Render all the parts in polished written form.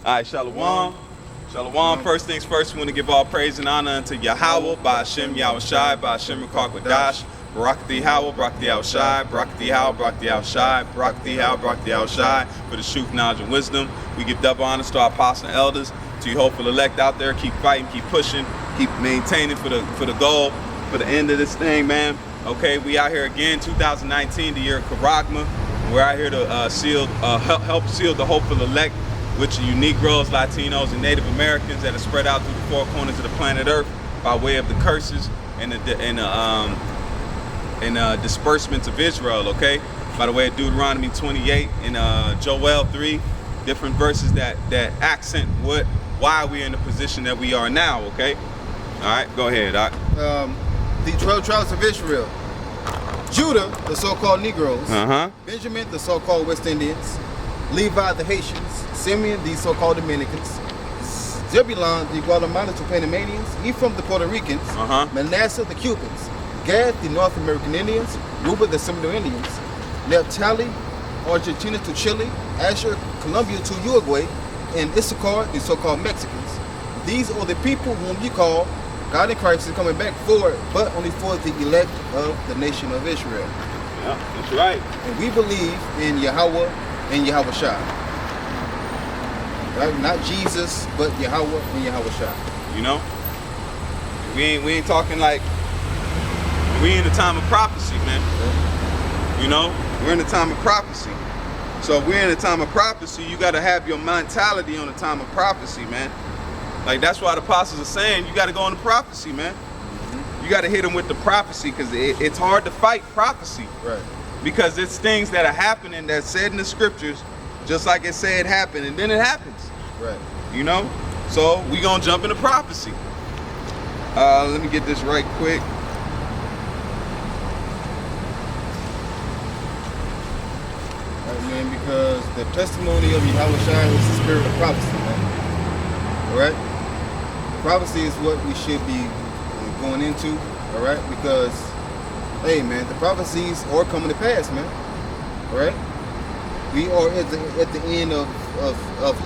All right, Shalom. Shalom. First things first, we want to give all praise and honor unto Yahweh, by Hashem Yahweh Shai, by Hashem Rakak Wadash, Barak the Yahweh, Barak the Yahweh Shai, Barak the Yahweh, Barak the Yahweh Shai, Barak the Yahweh, Barak the Yahweh Shai, for the truth, knowledge, and wisdom. We give double honors to our apostles and elders, to you hopeful elect out there. Keep fighting, keep pushing, keep maintaining for the goal, for the end of this thing, man. Okay, we out here again, 2019, the year of Karagma. We're out here to help seal the hopeful elect, which are you Negroes, Latinos, and Native Americans that are spread out through the four corners of the planet Earth by way of the curses and the disbursements of Israel, okay? By the way of Deuteronomy 28 and Joel 3, different verses that accent why we're in the position that we are now, okay? All right, go ahead, Doc. The 12 tribes of Israel. Judah, the so-called Negroes. Benjamin, the so-called West Indians. Levi, the Haitians. Simeon, the so-called Dominicans. Zebulon, the Guatemalans or Panamanians. Ephraim, the Puerto Ricans. Manasseh, the Cubans. Gad, the North American Indians. Reuben, the Seminole Indians. Naphtali, Argentina to Chile. Asher, Colombia to Uruguay. And Issachar, the so-called Mexicans. These are the people whom you call God in Christ is coming back for, but only for the elect of the nation of Israel. Yeah, that's right. And we believe in Yahweh and Yahweh Shai. Right? Not Jesus, but Yahweh and Yahweh Shai. You know? We ain't talking like we in the time of prophecy, man. You know? We're in the time of prophecy. So if we're in the time of prophecy, you gotta have your mentality on the time of prophecy, man. Like that's why the apostles are saying you gotta go into prophecy, man. You gotta hit them with the prophecy, because it's hard to fight prophecy. Right. Because it's things that are happening that's said in the scriptures, just like it said happened, and then it happens. Right. You know? So we gonna jump into prophecy. Let me get this right quick. Right, man, because the testimony of Yahweh Shai is the spirit of prophecy, man. Alright? Prophecy is what we should be going into, alright? Because, hey man, the prophecies are coming to pass, man. Alright? We are at the end of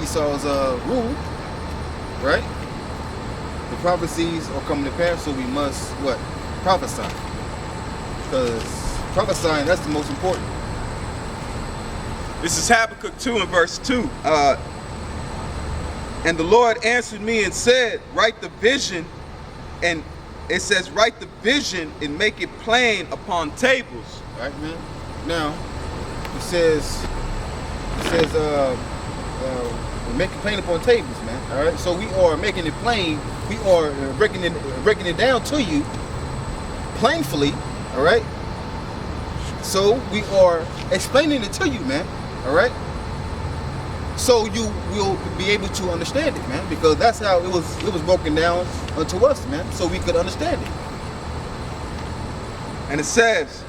Esau's rule, right? The prophecies are coming to pass, so we must, what? Prophesy. Because prophesying, that's the most important. This is Habakkuk 2 and verse 2. And the Lord answered me and said, write the vision, and it says, write the vision and make it plain upon tables. Right, man? Now, it says, make it plain upon tables, man. All right? So we are making it plain. We are breaking it down to you plainly, all right? So we are explaining it to you, man, all right? So you will be able to understand it, man, because that's how it was broken down unto us, man, so we could understand it. And it says,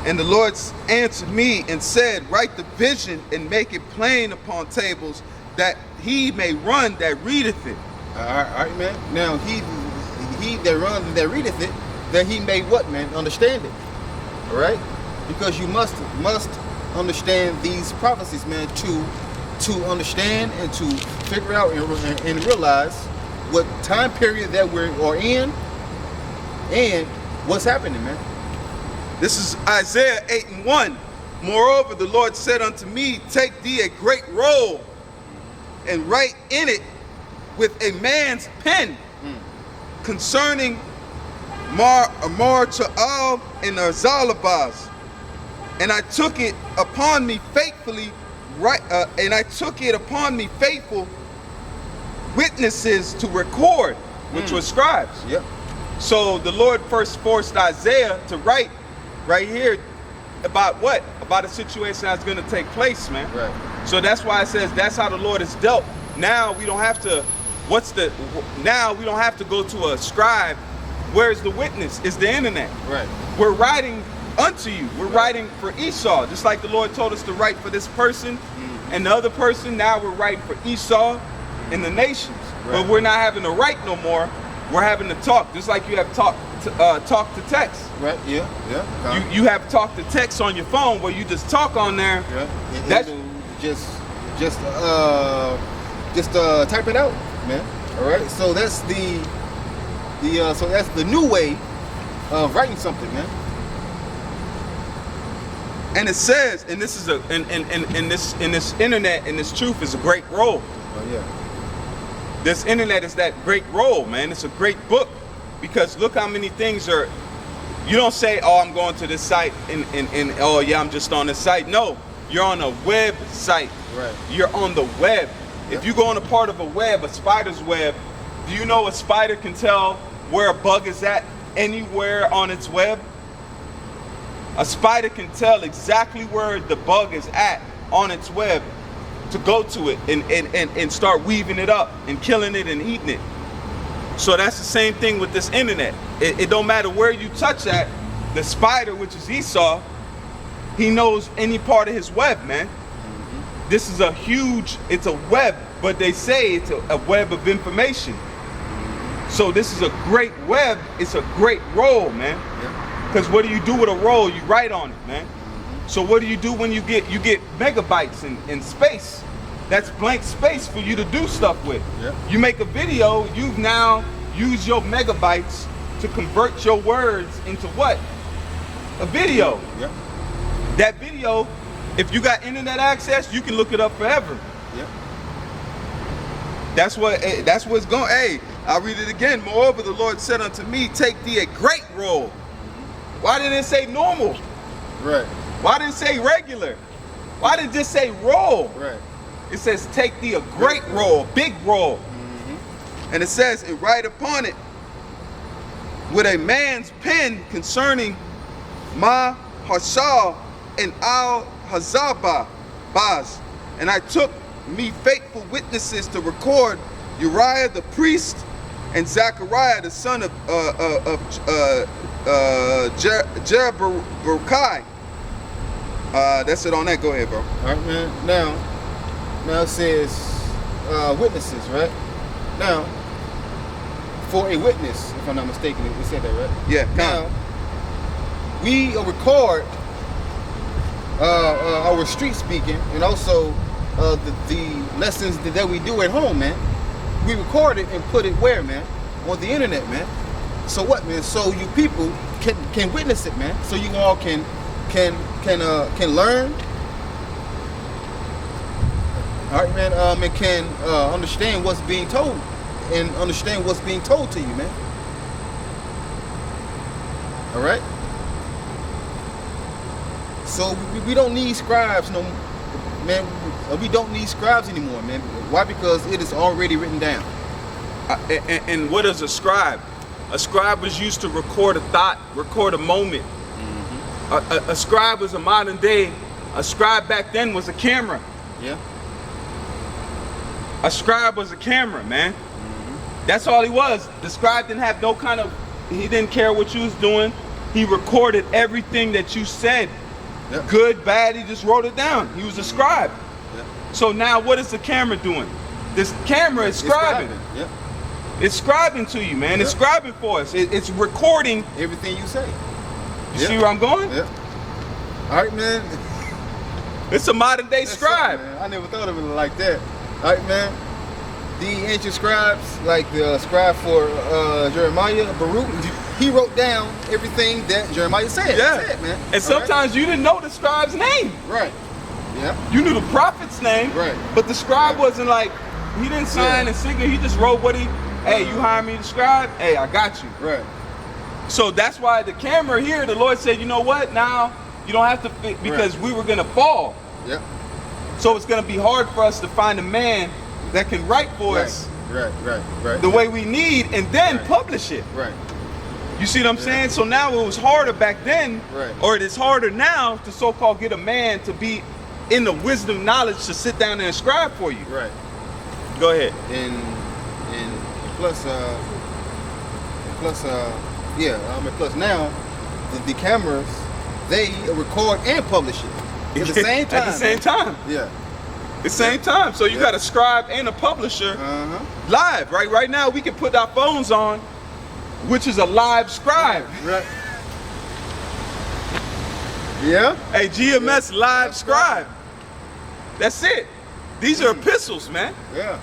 and the Lord answered me and said, write the vision and make it plain upon tables, that he may run that readeth it. All right, man. Now he that runs and that readeth it, that he may what, man? Understand it. All right, because you must understand these prophecies, man, to understand and to figure out and realize what time period that we are in and what's happening, man. This is Isaiah 8 and 1. Moreover, the Lord said unto me, take thee a great roll and write in it with a man's pen concerning Mar-Ta'al and Arzalabaz. And I took it upon me faithfully, faithful witnesses to record, which were scribes. Yep. So the Lord first forced Isaiah to write right here about what? About a situation that's going to take place, man. Right. So that's why it says that's how the Lord has dealt. Now we don't have to. Now we don't have to go to a scribe. Where's the witness? It's the internet. Right. We're writing unto you. We're writing for Esau, just like the Lord told us to write for this person and the other person. Now we're writing for Esau and the nations. Right. But we're not having to write no more. We're having to talk, just like you have talk to text. Right. Yeah. Yeah. You have talk to text on your phone where you just talk on there. Yeah. That's just just type it out, man. All right. So that's so that's the new way of writing something, man. And it says, and this is in this internet, and this truth is a great role. Oh yeah. This internet is that great role, man. It's a great book, because look how many things are. You don't say, oh, I'm going to this site, and oh yeah, I'm just on this site. No, you're on a web site. Right. You're on the web. Yep. If you go on a part of a web, a spider's web, do you know a spider can tell where a bug is at anywhere on its web? A spider can tell exactly where the bug is at on its web to go to it and start weaving it up and killing it and eating it. So that's the same thing with this internet. It don't matter where you touch at, the spider, which is Esau, he knows any part of his web, man. This is it's a web, but they say it's a web of information. So this is a great web, it's a great role, man. Because what do you do with a roll? You write on it, man. So what do you do when you get megabytes in space? That's blank space for you to do stuff with. Yeah. You make a video, you've now used your megabytes to convert your words into what? A video. Yeah. That video, if you got internet access, you can look it up forever. Yeah. That's what's going. Hey, I'll read it again. Moreover, the Lord said unto me, take thee a great roll. Why didn't it say normal? Right. Why didn't it say regular? Why did it just say roll? Right. It says take thee a great roll, big roll. And it says, and write upon it with a man's pen concerning Ma Hashal and Al Hazaba Baz. And I took me faithful witnesses to record Uriah the priest and Zechariah the son of Jeroboam. That's it on that. Go ahead, bro. All right, man. Now it says witnesses, right? Now, for a witness, if I'm not mistaken, we said that, right? Yeah. Now, we record our street speaking and also the lessons that we do at home, man. We record it and put it where, man? On the internet, man. So what, man? So you people can witness it, man. So you all can learn. All right, man. And can understand what's being told and understand what's being told to you, man. All right. So we don't need scribes, no, man. We don't need scribes anymore, man. Why? Because it is already written down. And what is a scribe? A scribe was used to record a thought, record a moment. A scribe was a modern day. A scribe back then was a camera. Yeah. A scribe was a camera, man. That's all he was. The scribe didn't have no kind of. He didn't care what you was doing. He recorded everything that you said. Yep. Good, bad, he just wrote it down. He was a scribe. Yep. So now what is the camera doing? This camera is scribing. Yep. It's scribing to you, man. Yep. It's scribing for us. It's recording. Everything you say. You see where I'm going? Yep. All right, man. It's a modern day scribe. Man. I never thought of it like that. All right, man. The ancient scribes, like the scribe for Jeremiah, Baruch, he wrote down everything that Jeremiah said. Yeah. That's it, man. And sometimes you didn't know the scribe's name. Right. Yeah. You knew the prophet's name. Right. But the scribe wasn't like, he didn't sign and signature. He just wrote what he, hey, you hire me to scribe? Hey, I got you. Right. So that's why the camera here, the Lord said, you know what? Now you don't have to fit, because we were going to fall. Yep. So it's going to be hard for us to find a man that can write for us the way we need and then publish it. Right. You see what I'm saying? So now it was harder back then, or it is harder now to so-called get a man to be in the wisdom knowledge to sit down there and scribe for you. Right. Go ahead. And plus plus now the cameras, they record and publish it at the same time. At the same time. Yeah. The same time. So you got a scribe and a publisher live. Right now we can put our phones on, which is a live scribe. Right. Yeah. A GMS live scribe. That's it. These are epistles, man. Yeah.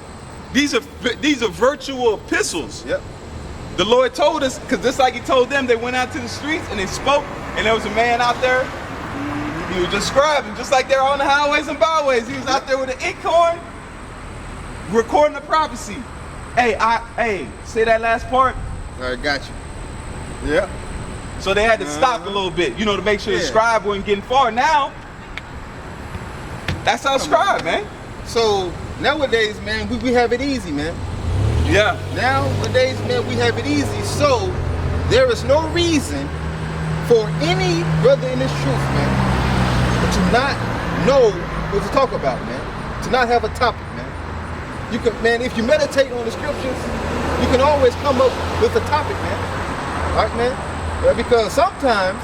These are virtual epistles. Yep. The Lord told us, because just like he told them, they went out to the streets and they spoke, and there was a man out there, he was just scribing, just like they're on the highways and byways. He was out there with an inkhorn, recording the prophecy. Hey, say that last part. All right, got you. Yep. So they had to stop a little bit, you know, to make sure the scribe wasn't getting far. Now, that's our scribe, man. So nowadays, man, we have it easy, man. Yeah. Nowadays, man, we have it easy. So there is no reason for any brother in this truth, man, to not know what to talk about, man. To not have a topic, man. You can, man, if you meditate on the scriptures, you can always come up with a topic, man. All right, man? Because sometimes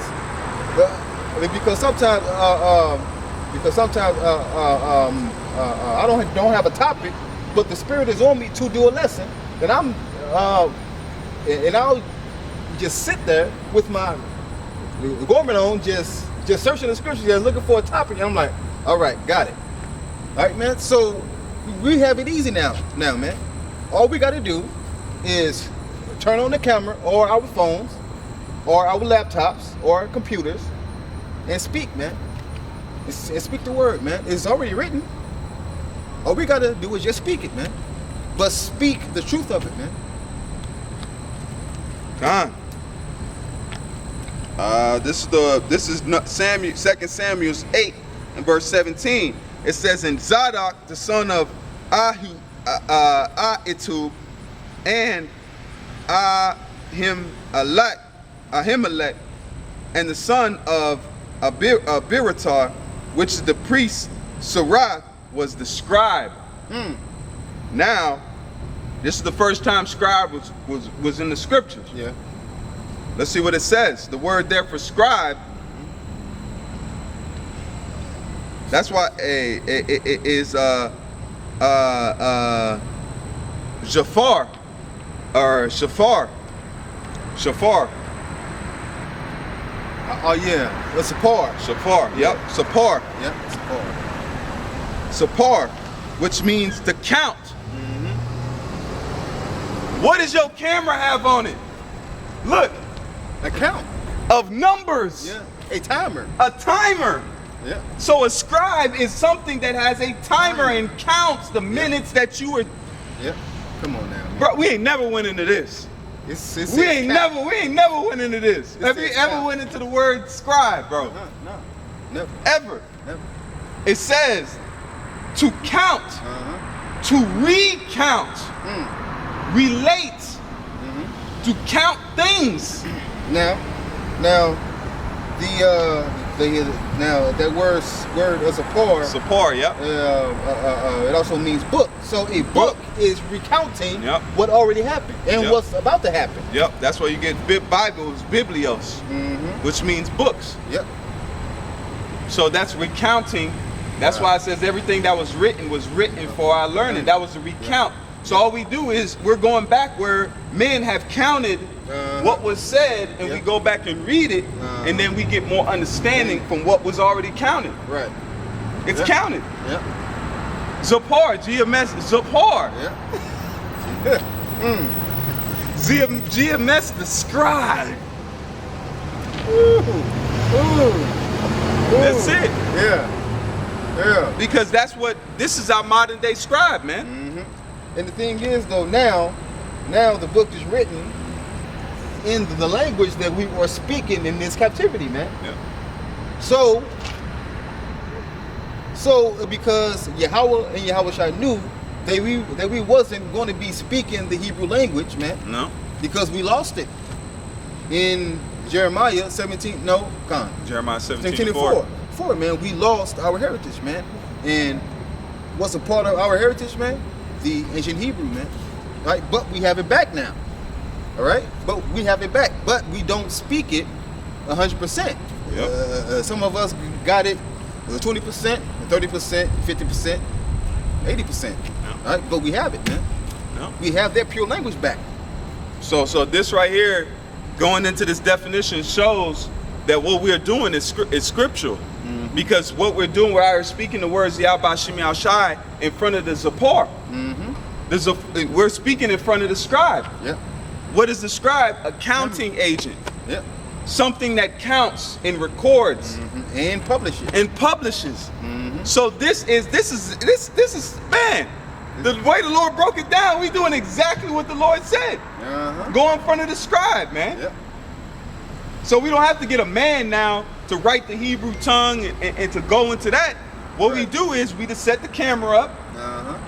I don't have a topic, but the Spirit is on me to do a lesson, and I'll just sit there with my garment on, just searching the scriptures and looking for a topic, and I'm like, all right, got it. All right, man. So we have it easy now, man. All we got to do is turn on the camera or our phones or our laptops or computers and speak, man. And speak the word, man. It's already written. All we got to do is just speak it, man. But speak the truth of it, man. This is Samuel, 2 Samuel 8 and verse 17. It says, "And Zadok, the son of Ahitub, and Ahimelech, and the son of Abiratar, which is the priest Sarath, was the scribe." Now, this is the first time scribe was in the scriptures. Yeah. Let's see what it says. The word there for scribe, that's why it is Jafar or Shafar. Oh yeah, it's Sapar. Shafar. Yep. Sapar. Yep, Sapar. Sapar, which means to count. What does your camera have on it? Look. A count of numbers. Yeah. A timer. A timer. Yeah. So a scribe is something that has a timer and counts the minutes that you were. Yeah. Come on now, man. Bro, we ain't never went into this. We ain't never went into this. Have you ever went into the word scribe, bro? No. Never. Ever. Never. It says to count, to recount, relate, to count things. Now, that word is Sapar, yep. It also means book. So a book is recounting what already happened and what's about to happen. Yep, that's why you get Bibles, biblios, which means books. Yep. So that's recounting. That's why it says everything that was written for our learning. That was a recount. So all we do is we're going back where men have counted what was said, and we go back and read it, and then we get more understanding from what was already counted. Right. It's counted. Yep. Zapar, GMS, Zapar. GMS, the scribe. That's it. Yeah. Because this is our modern day scribe, man. And the thing is, though, now the book is written in the language that we were speaking in this captivity, man. Yeah. So because Yahweh and Yahushua knew that we wasn't going to be speaking the Hebrew language, man. No. Because we lost it in Jeremiah 17. No, Khan. Jeremiah 17:4. Man, we lost our heritage, man. And what's a part of our heritage, man? The ancient Hebrew, man. Right? But we have it back now. All right? But we have it back. But we don't speak it 100%. Yep. Some of us got it 20%, 30%, 50%, 80%. All right? But we have it, man. No. We have that pure language back. So this right here, going into this definition, shows that what we're doing is scriptural. Because what we're doing, we're speaking the words Yahweh Shem Shai in front of the Zapar. We're speaking in front of the scribe. Yep. What is the scribe? A counting agent. Yep. Something that counts and records and publishes. So this is man. The way the Lord broke it down, we doing exactly what the Lord said. Go in front of the scribe, man. Yep. So we don't have to get a man now to write the Hebrew tongue and to go into that. What we do is we just set the camera up.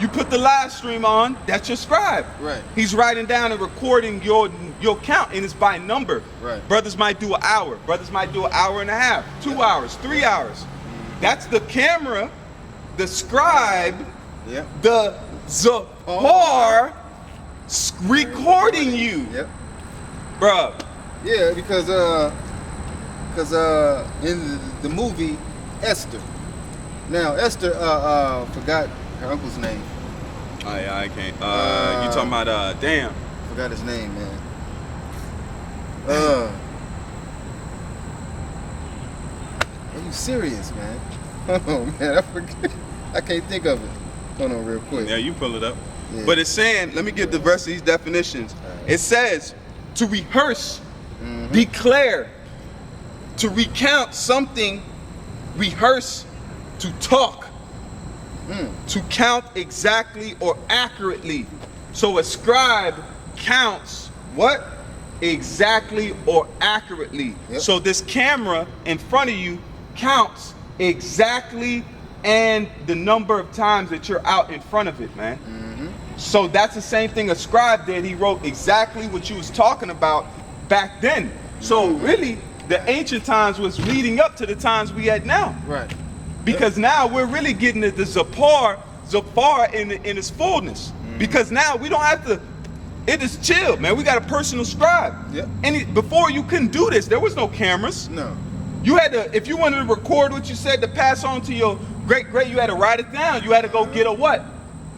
You put the live stream on. That's your scribe. Right. He's writing down and recording your count, and it's by number. Right. Brothers might do an hour. Brothers might do an hour and a half, 2 hours, 3 hours. That's the camera, the scribe, the Zahar recording you. Yep. Bruh. Yeah, because in the movie Esther. Now Esther forgot her uncle's name. Oh yeah, I can't. You talking about damn. Forgot his name, man. Are you serious, man? Oh man, I forget. I can't think of it. Hold on real quick. Yeah, you pull it up. Yeah. But it's saying, let me give the rest of these definitions. It says to rehearse, declare, to recount something, rehearse, to talk, to count exactly or accurately. So a scribe counts what? Exactly or accurately. Yep. So this camera in front of you counts exactly and the number of times that you're out in front of it, man. So that's the same thing a scribe did. He wrote exactly what you was talking about back then. So really, the ancient times was leading up to the times we at now. Right. Because now we're really getting the Zafar in its fullness. Because now we don't have to. It is chill, man. We got a personal scribe. Yep. And before you couldn't do this, there was no cameras. No. You had to, if you wanted to record what you said to pass on to your great, you had to write it down. You had to go get a what?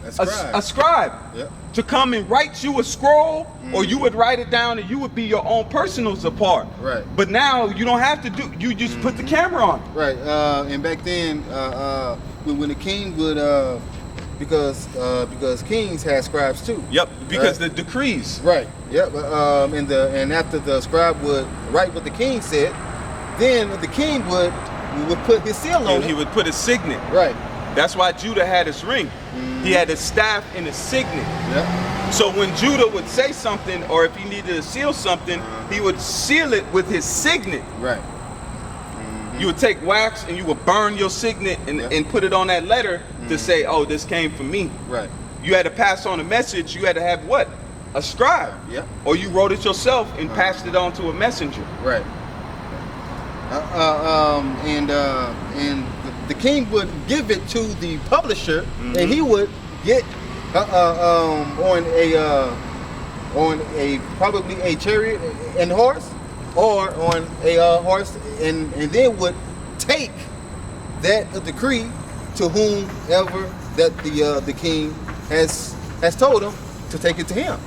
A scribe. Yep. To come and write you a scroll, or you would write it down and you would be your own personal Zafar. Right. But now you don't have to do, you just put the camera on. Right. And back then, when the king would, because kings had scribes too. Yep. Because the decrees. Right. Yep. And after the scribe would write what the king said, then the king would put his seal on it. He would put a signet. Right. That's why Judah had his ring. He had his staff and his signet. Yep. So when Judah would say something, or if he needed to seal something, he would seal it with his signet. Right. You would take wax and you would burn your signet and put it on that letter to say, oh, this came from me. Right. You had to pass on a message. You had to have what? A scribe. Yep. Or you wrote it yourself and passed it on to a messenger. Right. And the king would give it to the publisher, and he would get on a probably a chariot and horse, or on a horse, and then would take that decree to whomever that the king has told him to take it to him.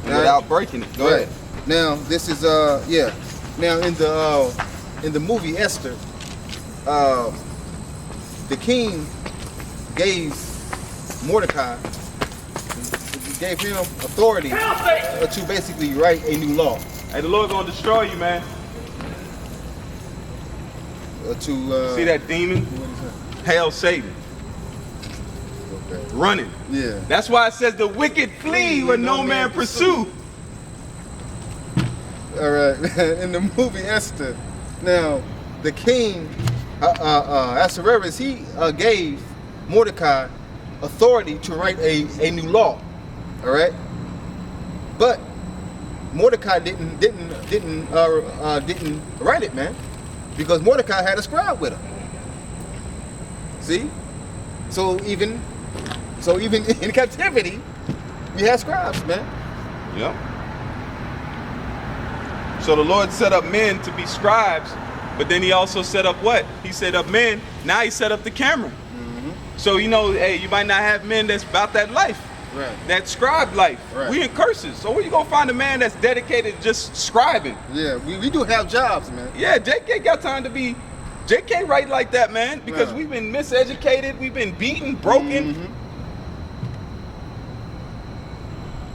Without breaking it. Go ahead. Now this is Now in the movie Esther, the king gave Mordecai, gave him authority to basically write a new law. Hey, the Lord gonna destroy you, man. See that demon? Hail Satan. Okay. Running. Yeah. That's why it says the wicked flee when no man pursue. All right. In the movie Esther, now the king Ahasuerus, he gave Mordecai authority to write a new law. All right. But Mordecai didn't write it, man, because Mordecai had a scribe with him. See? So even in captivity, we had scribes, man. Yep. So the Lord set up men to be scribes, but then he also set up what? He set up men, now he set up the camera. So, hey, you might not have men that's about that life. Right. That scribe life. Right. We in curses. So where you gonna find a man that's dedicated to just scribing? Yeah, we do have jobs, man. Yeah, JK got time to be. JK write like that, man, because Right. we've been miseducated, we've been beaten, broken.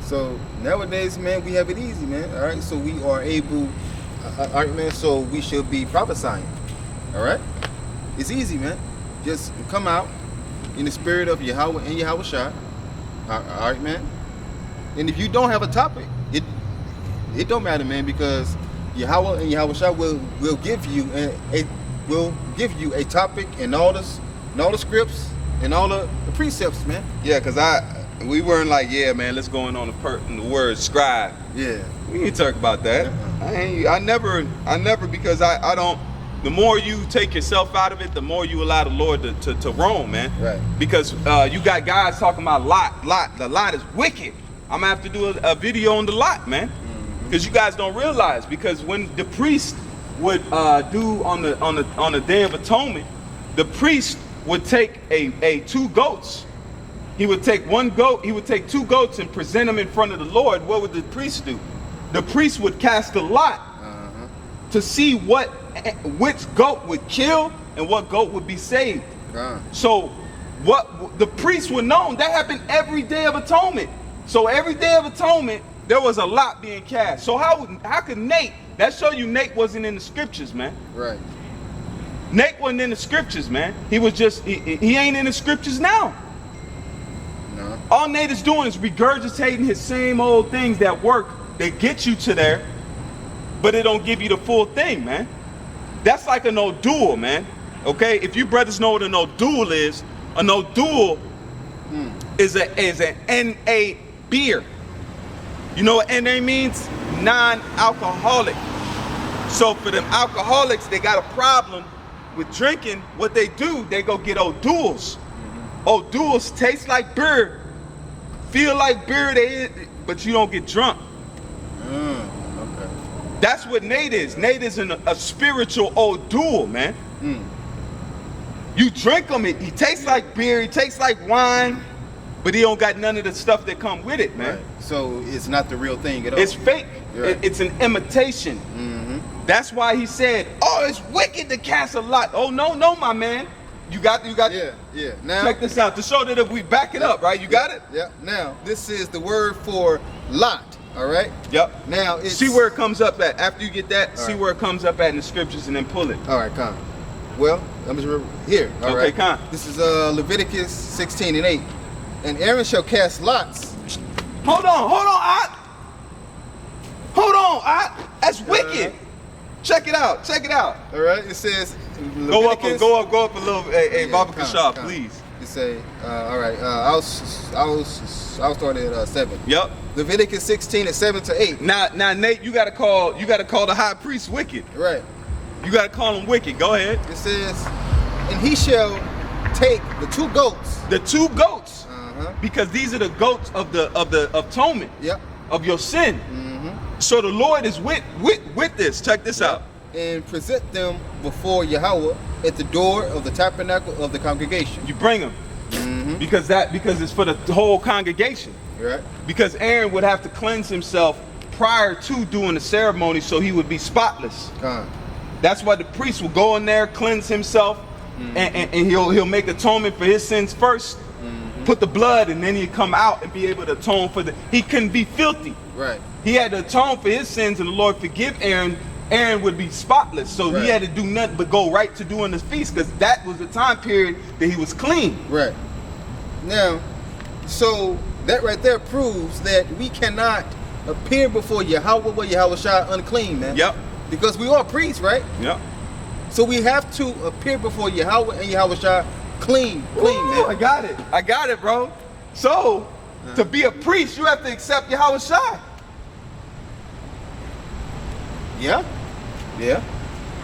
So nowadays, man, we have it easy, man. All right, so we are able, all right, man. So we should be prophesying. All right, it's easy, man. Just come out in the spirit of Yahweh and Yahweh Shai. All right, man. And if you don't have a topic, it don't matter, man, because Yahweh and Yahweh Shai will give you a topic and all the scripts and all the precepts, man. Yeah, cause we weren't like, yeah, man, let's go in on the word scribe. Yeah. We ain't talk about that. I never, because I don't. The more you take yourself out of it, the more you allow the Lord to roam, man. Right. Because you got guys talking about Lot. The Lot is wicked. I'm gonna have to do a video on the Lot, man. Because you guys don't realize, because when the priest would do on the Day of Atonement, the priest would take a 2 goats. He would take 1 goat, he would take 2 goats and present them in front of the Lord. What would the priest do? The priest would cast a lot to see which goat would kill and what goat would be saved. So what the priest would know, that happened every Day of Atonement. So every Day of Atonement, there was a lot being cast. So how could Nate, that show you Nate wasn't in the scriptures, man. Right. Nate wasn't in the scriptures, man. He was just, he ain't in the scriptures now. No. All Nate is doing is regurgitating his same old things that work, that get you to there, but it don't give you the full thing, man. That's like a no duel, man. Okay, if you brothers know what a no duel is, a no duel is an NA beer. You know what NA means? Non-alcoholic. So for them alcoholics, they got a problem with drinking. What they do, they go get O'Doul's. O'Doul's taste like beer, feel like beer, but you don't get drunk. Okay. That's what Nate is. Nate is a spiritual O'Doul, man. You drink him, he tastes like beer, he tastes like wine, but he don't got none of the stuff that come with it, man. Right. So it's not the real thing at all. It's fake. Right. It's an imitation. That's why he said, oh, it's wicked to cast a lot. Oh, no, my man. You got. Yeah. Now check this out to show that if we back it up, right? You got it? Yeah. Now this is the word for lot. All right. Yep. Now it's, see where it comes up at. After you get that, see right. where it comes up at in the scriptures, and then pull it. All right, come. Well, let me just remember here. All right. Con. This is Leviticus 16:8, and Aaron shall cast lots. Hold on, Ot. That's wicked. Check it out. All right. It says. Go up a little. Hey, Baba Kashab, please. You say, all right. I'll start at 7. Yep. Leviticus 16 at 7 to 8. Now, Nate, you gotta call the high priest wicked. Right. You gotta call him wicked. Go ahead. It says, and he shall take the 2 goats. The 2 goats. Because these are the goats of the atonement. Yep. Of your sin. So the Lord is with this. Check this out. And present them before Yahweh at the door of the tabernacle of the congregation. You bring them because it's for the whole congregation. Right. Because Aaron would have to cleanse himself prior to doing the ceremony, so he would be spotless. That's why the priest will go in there, cleanse himself, and he'll make atonement for his sins first. Put the blood, and then he'd come out and be able to atone for he couldn't be filthy. Right. He had to atone for his sins, and the Lord forgive Aaron. Aaron would be spotless, so he had to do nothing but go right to doing the feast, because that was the time period that he was clean. Right. Now, so that right there proves that we cannot appear before Yahweh or Yahweh Shai unclean, man. Yep. Because we are priests, right? Yep. So we have to appear before Yahweh and Yahweh Shai clean, man. I got it, bro. So, to be a priest, you have to accept Yahweh Shai. Yeah.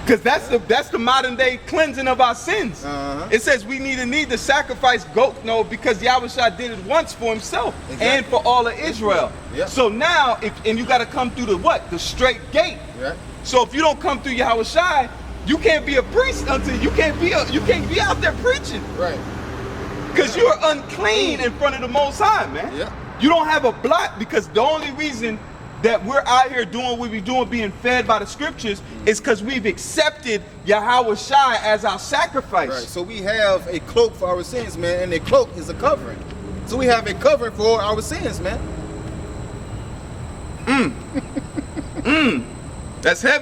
Because that's the modern day cleansing of our sins. It says we need to sacrifice goat, because Yahweh Shai did it once for himself and for all of Israel. Yep. So now, and you got to come through the straight gate. Right. So if you don't come through Yahweh Shai, you can't be a priest until you can't be out there preaching. Right. Because you're unclean in front of the Most High, man. Yeah. You don't have a blot, because the only reason that we're out here doing what we're doing, being fed by the scriptures, is because we've accepted Yahweh Shai as our sacrifice. Right. So we have a cloak for our sins, man, and a cloak is a covering. So we have a covering for our sins, man. That's heavy.